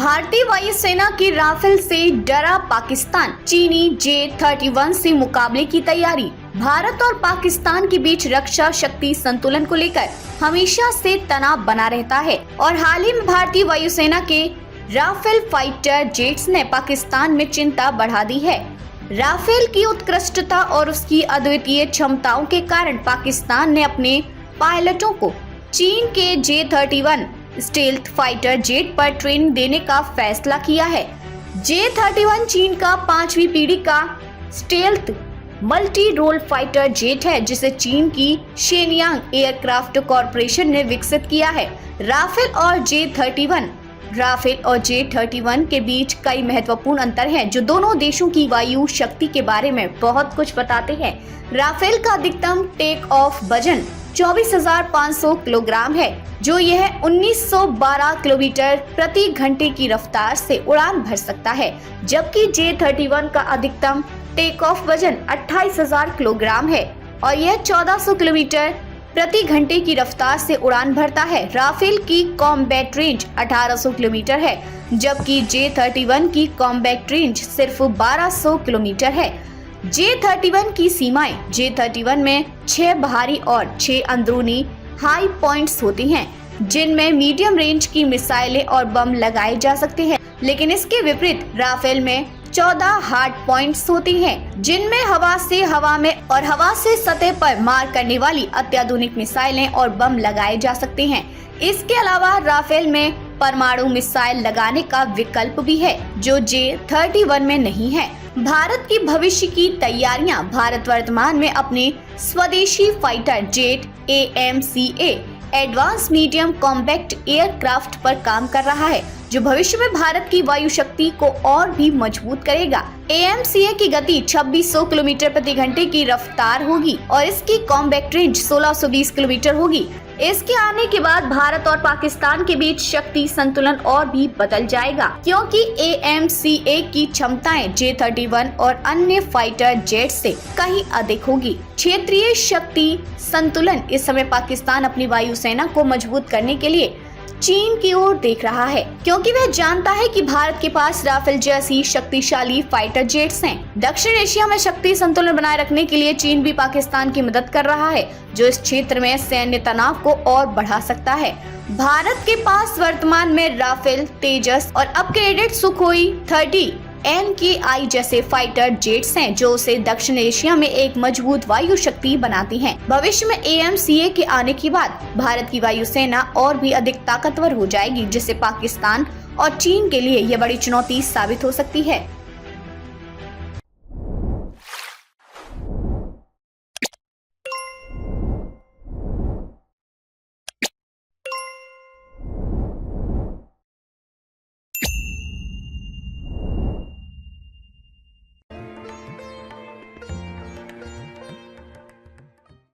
भारतीय वायुसेना की राफेल से डरा पाकिस्तान, चीनी J-31 से मुकाबले की तैयारी। भारत और पाकिस्तान के बीच रक्षा शक्ति संतुलन को लेकर हमेशा से तनाव बना रहता है और हाल ही में भारतीय वायुसेना के राफेल फाइटर जेट्स ने पाकिस्तान में चिंता बढ़ा दी है। राफेल की उत्कृष्टता और उसकी अद्वितीय क्षमताओं के कारण पाकिस्तान ने अपने पायलटों को चीन के J-31 स्टेल्थ फाइटर जेट पर ट्रेनिंग देने का फैसला किया है। J-31 चीन का 5वीं पीढ़ी का stealth multi role fighter jet है, जिसे चीन की शेनयांग एयरक्राफ्ट कॉरपोरेशन ने विकसित किया है। राफेल और J-31 के बीच कई महत्वपूर्ण अंतर हैं, जो दोनों देशों की वायु शक्ति के बारे में बहुत कुछ बताते हैं। राफेल का अधिकतम टेक ऑफ वजन 24,500 किलोग्राम है, जो यह 1912 किलोमीटर प्रति घंटे की रफ्तार से उड़ान भर सकता है, जबकि J-31 का अधिकतम टेक ऑफ वजन 28,000 किलोग्राम है और यह 1400 किलोमीटर प्रति घंटे की रफ्तार से उड़ान भरता है। राफेल की कॉम्बैट रेंज 1800 किलोमीटर है, जबकि J-31 की कॉम्बैट रेंज सिर्फ 1200 किलोमीटर है। J-31 की सीमाएं। J-31 में 6 बाहरी और 6 अंदरूनी हाई पॉइंट्स होती हैं, जिनमें मीडियम रेंज की मिसाइलें और बम लगाए जा सकते हैं, लेकिन इसके विपरीत राफेल में 14 हार्ड पॉइंट्स होती हैं, जिनमें हवा में और हवा से सतह पर मार करने वाली अत्याधुनिक मिसाइलें और बम लगाए जा सकते हैं। इसके अलावा राफेल में परमाणु मिसाइल लगाने का विकल्प भी है, जो J-31 में नहीं है। भारत की भविष्य की तैयारियां। भारत वर्तमान में अपने स्वदेशी fighter jet AMCA advance medium compact aircraft पर काम कर रहा है, जो भविष्य में भारत की वायु शक्ति को और भी मजबूत करेगा। AMCA की गति 2600 किलोमीटर प्रति घंटे की रफ्तार होगी और इसकी कॉम्बैक्ट रेंज 1620 किलोमीटर होगी। इसके आने के बाद भारत और पाकिस्तान के बीच शक्ति संतुलन और भी बदल जाएगा, क्योंकि AMCA की क्षमताएं J-31 और अन्य फाइटर जेट से कहीं अधिक होगी। क्षेत्रीय शक्ति संतुलन। इस समय पाकिस्तान अपनी वायुसेना को मजबूत करने के लिए चीन की ओर देख रहा है, क्योंकि वह जानता है कि भारत के पास राफेल जैसी शक्तिशाली फाइटर जेट्स हैं। दक्षिण एशिया में शक्ति संतुलन बनाए रखने के लिए चीन भी पाकिस्तान की मदद कर रहा है, जो इस क्षेत्र में सैन्य तनाव को और बढ़ा सकता है। भारत के पास वर्तमान में राफेल, तेजस और अपग्रेडेड सुखोई 30 NKI जैसे फाइटर जेट्स हैं, जो उसे दक्षिण एशिया में एक मजबूत वायु शक्ति बनाती हैं। भविष्य में AMCA के आने के बाद भारत की वायुसेना और भी अधिक ताकतवर हो जाएगी, जिससे पाकिस्तान और चीन के लिए यह बड़ी चुनौती साबित हो सकती है।